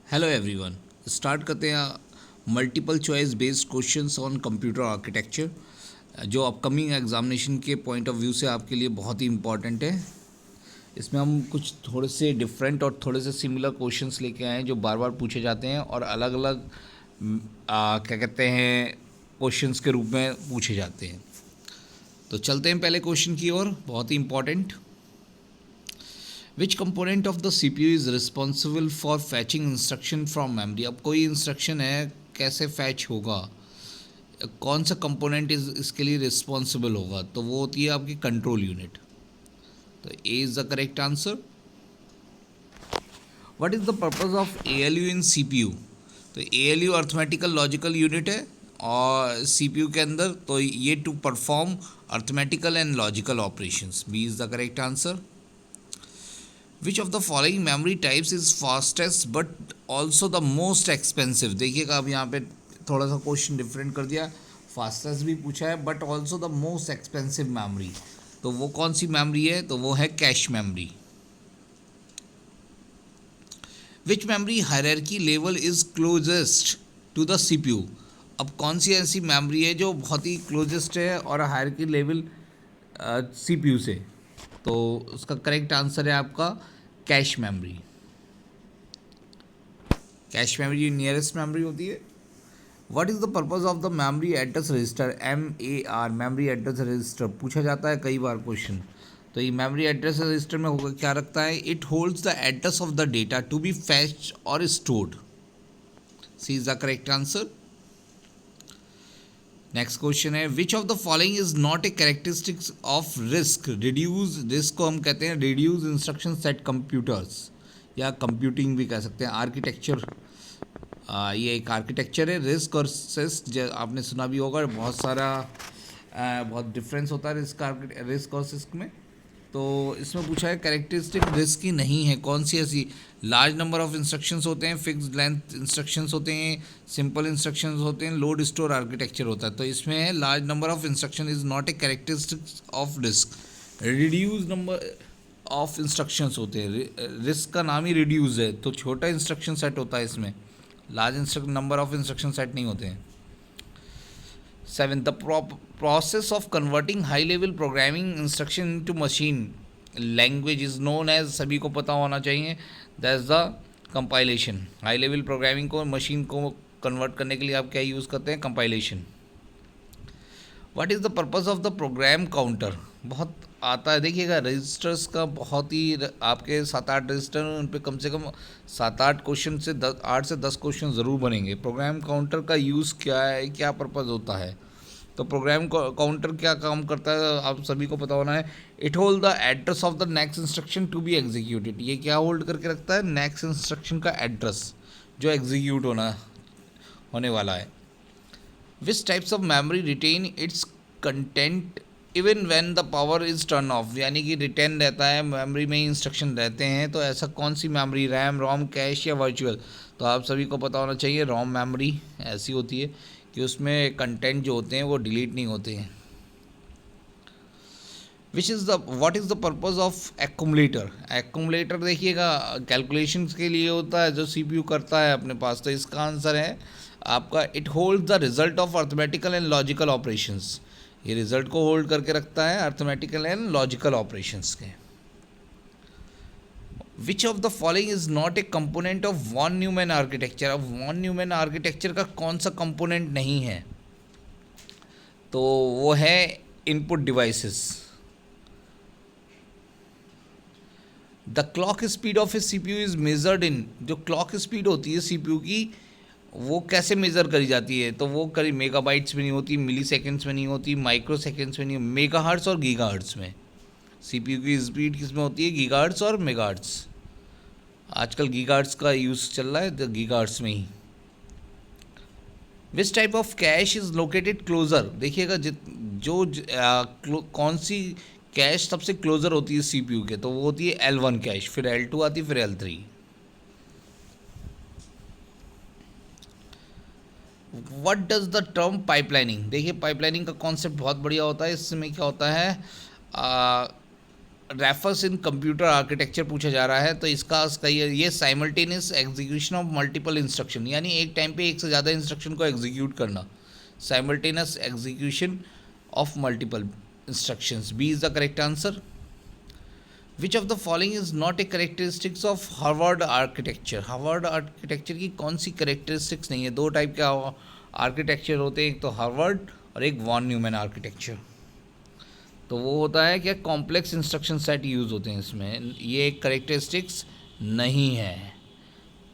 Hello everyone. Start करते हैं multiple choice based questions on computer architecture जो upcoming examination के पॉइंट ऑफ व्यू से आपके लिए बहुत ही इम्पॉर्टेंट है। इसमें हम कुछ थोड़े से डिफरेंट और थोड़े से सिमिलर क्वेश्चंस लेके आए हैं जो बार बार पूछे जाते हैं और अलग अलग क्या कहते हैं क्वेश्चंस के रूप में पूछे जाते हैं। तो चलते हैं पहले क्वेश्चन की ओर, बहुत ही important. Which component of the CPU is responsible for fetching instruction from memory. अब कोई इंस्ट्रक्शन है, कैसे फैच होगा, कौन सा कंपोनेंट इसके लिए रिस्पॉन्सिबल होगा, तो वो होती है आपकी कंट्रोल यूनिट। तो A is the correct answer. What is the purpose of ALU in CPU। तो ALU अर्थमेटिकल लॉजिकल यूनिट है और CPU के अंदर, तो ये to perform arithmetical and logical operations. B is the correct answer. Which of the following memory types is fastest but also the most expensive. देखिएगा अब यहाँ पे थोड़ा सा क्वेश्चन डिफरेंट कर दिया, फास्टेस्ट भी पूछा है but also the most expensive memory. तो वो कौन सी मेमोरी है, तो वो है cache memory. Which memory hierarchy level is closest to the CPU। अब कौन सी ऐसी मेमोरी है जो बहुत ही क्लोजेस्ट है और हायरार्की लेवल CPU से, तो उसका करेक्ट आंसर है आपका cache memory. Cache memory nearest memory होती है। What is the purpose of the memory address register, MAR memory address register पूछा जाता है कई बार क्वेश्चन। तो ये मेमोरी एड्रेस रजिस्टर में होगा क्या रखता है, it holds the address of the data to be fetched और stored. C is the correct answer. Next question है which of the following is not a characteristics of RISC reduce. RISC को हम कहते हैं रिड्यूस इंस्ट्रक्शन सेट कंप्यूटर्स या computing भी कह सकते हैं। आर्किटेक्चर, ये एक आर्किटेक्चर है। रिस्क और सिस्क आपने सुना भी होगा, बहुत सारा बहुत डिफरेंस होता है रिस्क और सिस्क में। तो इसमें पूछा है कैरेक्टरिस्टिक रिस्क की नहीं है कौन सी ऐसी। लार्ज नंबर ऑफ इंस्ट्रक्शंस होते हैं, फिक्स्ड लेंथ इंस्ट्रक्शंस होते हैं, सिंपल इंस्ट्रक्शंस होते हैं, लोड स्टोर आर्किटेक्चर होता है। तो इसमें है large number of instruction is not a characteristic of RISC. Reduce number of instructions होते हैं, रिस्क का नाम ही रिड्यूस है, तो छोटा इंस्ट्रक्शन सेट होता है इसमें, large number of instruction set नहीं होते हैं। 7 the process of converting high level programming instruction into machine language is known as, सभी को पता होना चाहिए, that's the compilation. High level programming को मशीन को कन्वर्ट करने के लिए आप क्या यूज़ करते हैं, compilation. What is the purpose of the program counter, बहुत आता है देखिएगा रजिस्टर्स का, बहुत ही आपके 7-8 रजिस्टर उन पर कम से कम 7-8 क्वेश्चन से 8 से 10 क्वेश्चन ज़रूर बनेंगे। प्रोग्राम काउंटर का यूज़ क्या है, क्या पर्पज़ होता है। तो प्रोग्राम काउंटर क्या काम करता है आप सभी को पता होना है। It hold the address of the next instruction to be executed. ये क्या होल्ड करके रखता है, नेक्स्ट इंस्ट्रक्शन का एड्रेस जो एग्जीक्यूट होने वाला है। Which types of memory retain its content even when the power is turn off, यानी कि रिटेन रहता है मेमोरी में ही इंस्ट्रक्शन रहते हैं। तो ऐसा कौन सी मेमोरी, रैम, रोम, कैश या वर्चुअल। तो आप सभी को पता होना चाहिए रोम मेमोरी ऐसी होती है कि उसमें कंटेंट जो होते हैं वो डिलीट नहीं होते हैं। What is the purpose of accumulator. Accumulator देखिएगा कैलकुलेशंस के लिए होता है जो CPU करता है अपने पास। तो इसका आंसर है आपका it hold the result of arithmetical and logical operations. ये रिजल्ट को होल्ड करके रखता है अर्थमेटिकल एंड लॉजिकल ऑपरेशंस के। Which of the following is not a component of von Neumann architecture. अब वॉन न्यूमैन आर्किटेक्चर का कौन सा कंपोनेंट नहीं है, तो वो है input devices. The clock speed of a CPU is measured in, जो क्लॉक स्पीड होती है CPU की वो कैसे मेज़र करी जाती है, तो वो करीब मेगाबाइट्स में नहीं होती, मिली सेकेंड्स में नहीं होती, माइक्रो सेकेंड्स में नहीं, मेगाहर्ट्ज़ और गीगाहर्ट्ज़ में। CPU की स्पीड किस में होती है, गीगाहर्ट्ज़ और मेगाहर्ट्ज़। आजकल गीगाहर्ट्ज़ का यूज़ चल रहा है तो गीगाहर्ट्ज़ में ही। Which type of cache is located closer. देखिएगा कौन सी कैश सबसे क्लोज़र होती है CPU के, तो वो होती है L1 कैश, फिर L2 आती है, फिर L3। What does the term pipelining. देखिए पाइपलाइनिंग का कॉन्सेप्ट बहुत बढ़िया होता है। इसमें क्या होता है, रेफर्स इन कंप्यूटर आर्किटेक्चर पूछा जा रहा है, तो इसका ये simultaneous execution of multiple instruction, यानी एक टाइम पे एक से ज़्यादा इंस्ट्रक्शन को एग्जीक्यूट करना, simultaneous execution of multiple instructions. B is the correct answer. Which of the following is not a characteristics of Harvard architecture. Harvard architecture की कौन सी करेक्टरिस्टिक्स नहीं है? दो टाइप के आर्किटेक्चर होते हैं, एक तो हार्वर्ड और एक वॉन न्यूमैन आर्किटेक्चर। तो वो होता है क्या, कॉम्प्लेक्स इंस्ट्रक्शन सेट यूज़ होते हैं इसमें, ये एक करेक्टरिस्टिक्स नहीं है।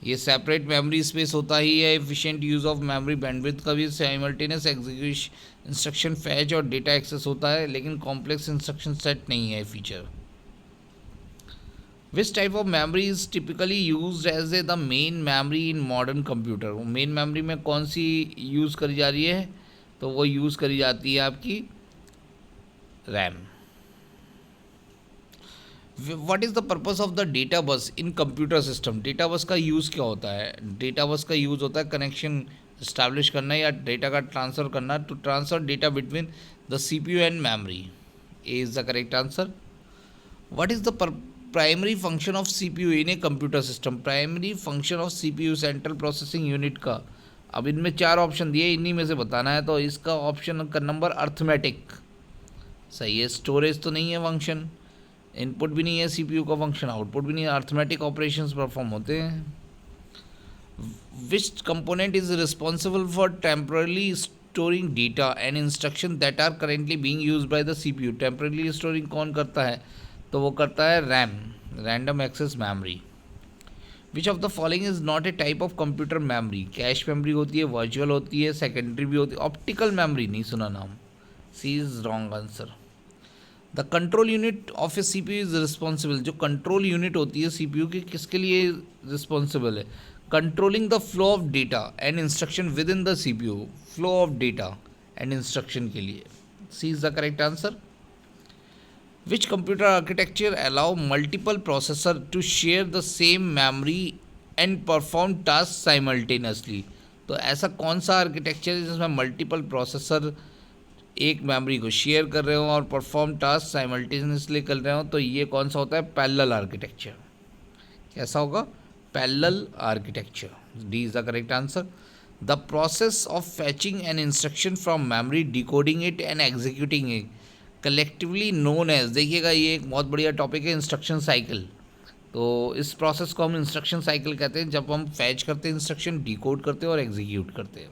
ये सेपरेट मेमोरी स्पेस होता ही है, efficient use of memory bandwidth का भी, साइमल्टेनियस एग्जीक्यूशन इंस्ट्रक्शन फैच और डेटा एक्सेस होता है, लेकिन कॉम्प्लेक्स इंस्ट्रक्शन सेट नहीं है feature. Which type of memory is typically use as a the main memory in modern computer. Main memory में कौन सी यूज़ करी जा रही है? तो वो यूज़ करी जाती है आपकी RAM. What is the purpose of the data bus in computer system. Data bus का यूज़ क्या होता है? डेटा बस का यूज़ होता है कनेक्शन इस्टेब्लिश करना या डेटा का ट्रांसफ़र करना, to transfer data between the CPU and memory. A is the correct answer. What is the primary function of CPU in a computer system. Primary function of CPU central processing unit का, अब इनमें 4 option दिए, इन्हीं में से बताना है, तो इसका ऑप्शन का नंबर अर्थमेटिक सही है। स्टोरेज तो नहीं है फंक्शन, इनपुट भी नहीं है CPU का फंक्शन, आउटपुट भी नहीं है, अर्थमेटिक ऑपरेशंस परफॉर्म होते हैं। Which component is responsible for temporarily storing data and instruction that are currently being used by the CPU। Temporarily storing कौन करता है? तो वो करता है RAM, random access memory. Which of the following is not a type of computer memory. Cache memory होती है, virtual होती है, सेकेंडरी भी होती है, ऑप्टिकल मेमोरी नहीं सुना नाम। C is wrong answer. The control unit of a CPU is responsible. जो कंट्रोल यूनिट होती है CPU की, किसके लिए रिस्पॉन्सिबल है? Controlling the flow of data and instruction within the CPU। Flow of data and instruction के लिए। C is the correct answer. Which computer architecture allow multiple processor to share the same memory and perform task simultaneously. तो ऐसा कौन सा architecture है जिसमें multiple processor एक memory को शेयर कर रहे हो और परफॉर्म टास्क साइमल्टेनियसली कर रहे हो? तो ये कौन सा होता है? Parallel architecture. कैसा होगा? Parallel architecture. D is the correct answer. The process of fetching an instruction from memory, decoding it and executing it, collectively known as, देखिएगा ये एक बहुत बढ़िया टॉपिक है, इंस्ट्रक्शन साइकिल। तो इस प्रोसेस को हम इंस्ट्रक्शन साइकिल कहते हैं, जब हम फैच करते हैं इंस्ट्रक्शन, डिकोड करते हैं और एग्जीक्यूट करते हैं।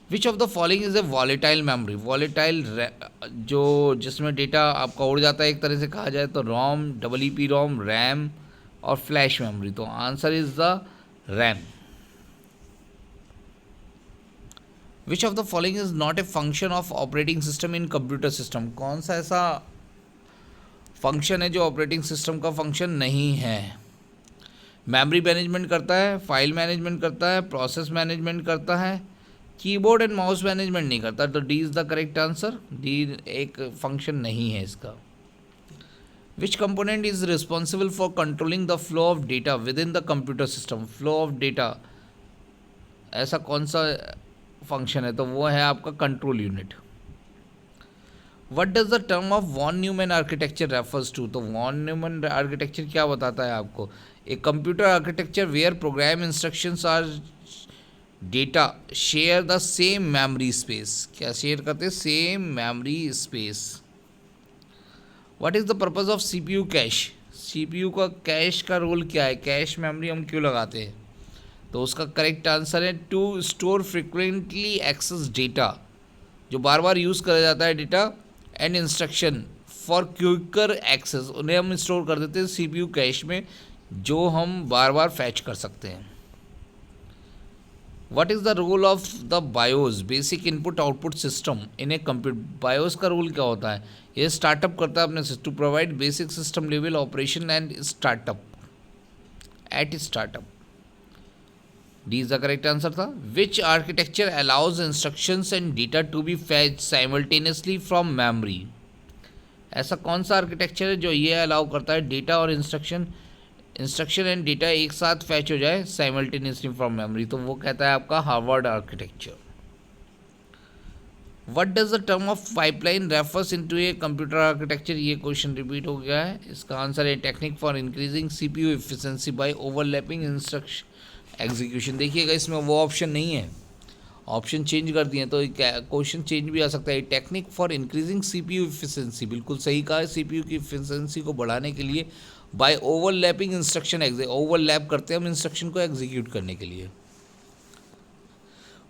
विच of the following is a volatile memory. Volatile जो जिसमें डेटा आपका उड़ जाता है एक तरह से कहा जाए, तो रोम, EEPROM, रैम और फ्लैश मेमोरी। तो answer is the RAM. Which of the following is not a function of operating system in computer system. कौन सा ऐसा फंक्शन है जो ऑपरेटिंग सिस्टम का फंक्शन नहीं है? मेमोरी मैनेजमेंट करता है, फाइल मैनेजमेंट करता है, प्रोसेस मैनेजमेंट करता है, कीबोर्ड एंड माउस मैनेजमेंट नहीं करता। तो D is the correct answer. D एक फंक्शन नहीं है इसका। Which component is responsible for controlling the flow of data within the computer system. Flow of data ऐसा कौन सा फंक्शन है? तो वो है आपका control unit. What does the term of von Neumann architecture refers to. तो von Neumann architecture क्या बताता है आपको? एक computer architecture where program instructions are data share the same memory space. क्या शेयर करते हैं? Same memory space. What is the purpose of CPU cash. CPU का कैश का रोल क्या है? कैश मेमोरी हम क्यों लगाते हैं? तो उसका करेक्ट आंसर है to store frequently access data, जो बार बार यूज़ करा जाता है डेटा, and instruction for quicker access, उन्हें हम स्टोर कर देते हैं CPU कैश में, जो हम बार बार फैच कर सकते हैं। What is the role of the BIOS, basic input output system in a computer. BIOS का रोल क्या होता है? ये स्टार्टअप करता है अपने से, to provide basic system level operation and startup at startup. D is the correct answer था। Which architecture allows instructions and data to be fetch simultaneously from memory. ऐसा कौन सा आर्किटेक्चर है जो ये अलाउ करता है डेटा और इंस्ट्रक्शन एंड डेटा एक साथ फैच हो जाए साइमल्टेनियसली फ्रॉम मेमोरी? तो वो कहता है आपका Harvard architecture. What does the term of pipeline refers into a computer architecture, ये क्वेश्चन रिपीट हो गया है। इसका आंसर है technique for increasing CPU efficiency by overlapping instruction execution. देखिएगा इसमें वो ऑप्शन नहीं है, ऑप्शन चेंज कर दिए तो क्वेश्चन चेंज भी आ सकता है। Technique for increasing CPU efficiency, बिल्कुल सही कहा है, सीपीयू की एफिशिएंसी को बढ़ाने के लिए बाय ओवरलैपिंग इंस्ट्रक्शन, ओवरलैप करते हैं हम इंस्ट्रक्शन को एग्जीक्यूट करने के लिए।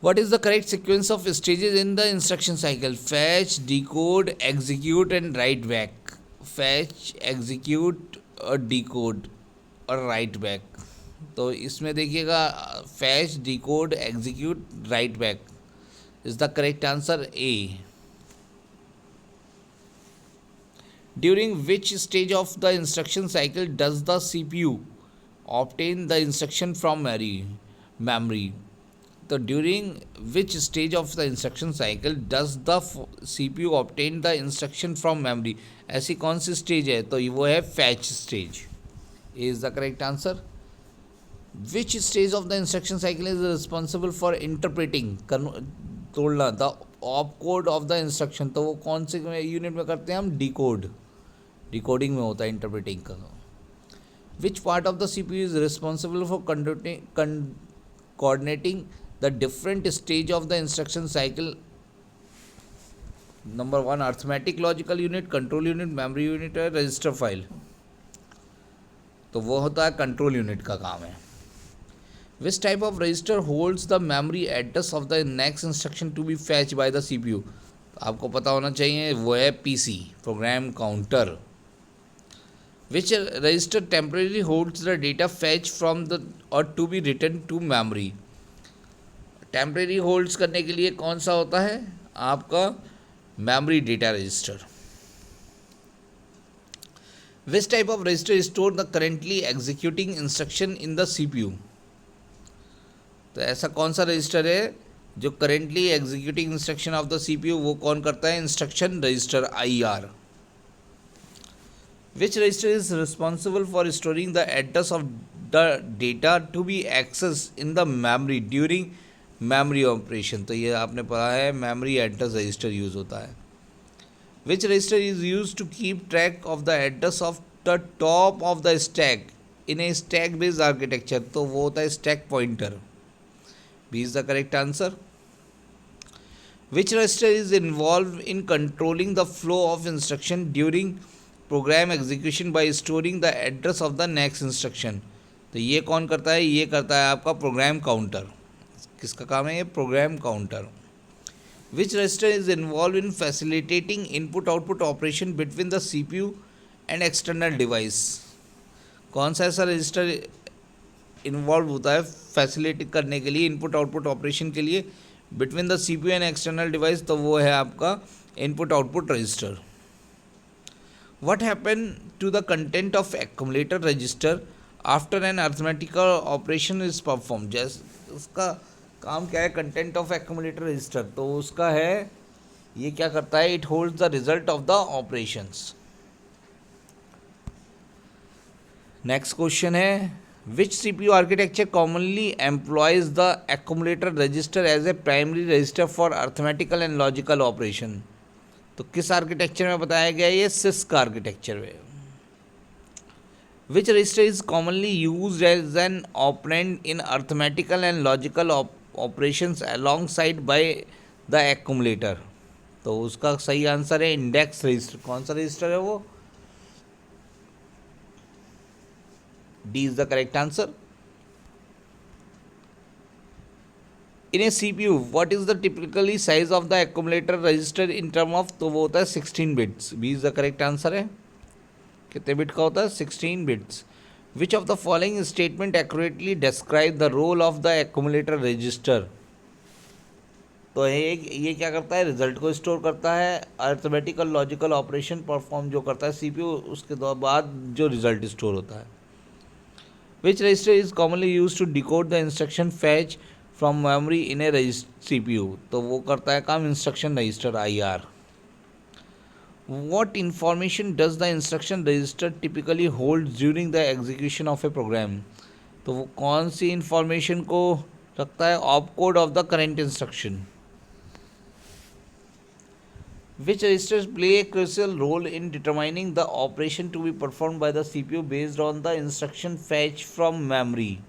What is the correct sequence of stages in the instruction cycle? Fetch, decode, execute and write back. Fetch, execute और decode और write back। तो इसमें देखिएगा fetch, decode, execute, write back is the correct answer A। During which stage of the instruction cycle does the CPU obtain the instruction from memory? तो during which stage of the instruction cycle does the CPU obtain the instruction from memory, ऐसी कौन सी stage है? तो वो है fetch stage, is the correct answer. Which stage of the instruction cycle is responsible for interpreting, तोड़ना the opcode of the instruction, तो वो कौन से यूनिट में करते हैं हम? डिकोडिंग में होता है इंटरप्रेटिंग का। Which part of the CPU is responsible for coordinating the different stage of the instruction cycle? Number 1 arithmetic logical unit, control unit, memory unit और रजिस्टर फाइल, तो वो होता है कंट्रोल यूनिट का काम है। Which type of register holds the memory address of the next instruction to be fetched by the CPU? आपको पता होना चाहिए, वो है PC, program counter. Which register temporarily holds the data fetched from the or to be written to memory? Temporary holds करने के लिए कौन सा होता है आपका? Memory data register. Which type of register store the currently executing instruction in the CPU? तो ऐसा कौन सा रजिस्टर है जो currently executing instruction of the CPU वो कौन करता है? Instruction register IR। Which register is responsible for storing the address of the data to be accessed in the memory during memory operation? तो ये आपने पढ़ा है, memory address register यूज़ होता है। Which register is used to keep track of the address of the top of the stack in a stack based architecture? तो वो होता है stack pointer। B is the correct answer। Which register is involved in controlling the flow of instruction during program execution bye storing the address of the next instruction? तो ये कौन करता है? ये करता है आपका प्रोग्राम काउंटर। किसका काम है ये? Program counter. Which register is involve in facilitating input output operation between the CPU and external device? कौन सा ऐसा रजिस्टर इन्वॉल्व होता है फैसिलिटेट करने के लिए, इनपुट आउटपुट ऑपरेशन के लिए between the CPU and external device? तो वो है आपका input output register. What happened to the content of accumulator register after an arithmetical operation is performed? जैसे उसका काम क्या है? कंटेंट ऑफ accumulator register, तो उसका है ये क्या करता है? It holds the result of the operations. Next question है, which CPU architecture commonly employs the accumulator register as a primary register for arithmetical and logical operation? तो किस आर्किटेक्चर में बताया गया? ये CISC आर्किटेक्चर में। Which register is commonly used as an operand in arithmetical and logical operations alongside by the accumulator? तो उसका सही आंसर है इंडेक्स रजिस्टर। कौन सा रजिस्टर है वो? D is the correct answer. In a CPU what is the typically size of the accumulator register in term of? तो वो होता है 16 bits. B is the correct answer है। कितने बिट का होता है? 16 bits. Which of the following statement accurately describe the role of the accumulator register? तो ये क्या करता है? रिजल्ट को स्टोर करता है, अर्थमेटिकल लॉजिकल ऑपरेशन परफॉर्म जो करता है CPU, उसके बाद जो रिजल्ट स्टोर होता है। Which register is commonly use to decode the instruction fetch from memory in a CPU? तो वो करता है काम instruction register IR। What information does the instruction register typically hold during the execution of a program? तो वो कौन सी information को रखता है? Op code of the current instruction. Which registers play a crucial role in determining the operation to be performed by the CPU based on the instruction fetch from memory?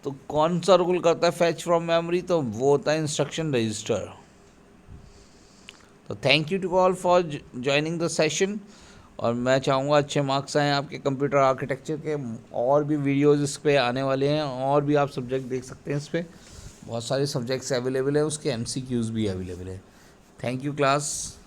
तो कौन सा role करता है fetch from memory? तो वो होता है instruction register. तो thank you to all for joining the session. और मैं चाहूँगा अच्छे मार्क्स आएँ आपके कंप्यूटर आर्किटेक्चर के. और भी वीडियोस इस पे आने वाले हैं, और भी आप सब्जेक्ट देख सकते हैं. इस पर बहुत सारे सब्जेक्ट्स अवेलेबल हैं, उसके MCQs भी अवेलेबल है. Thank you class.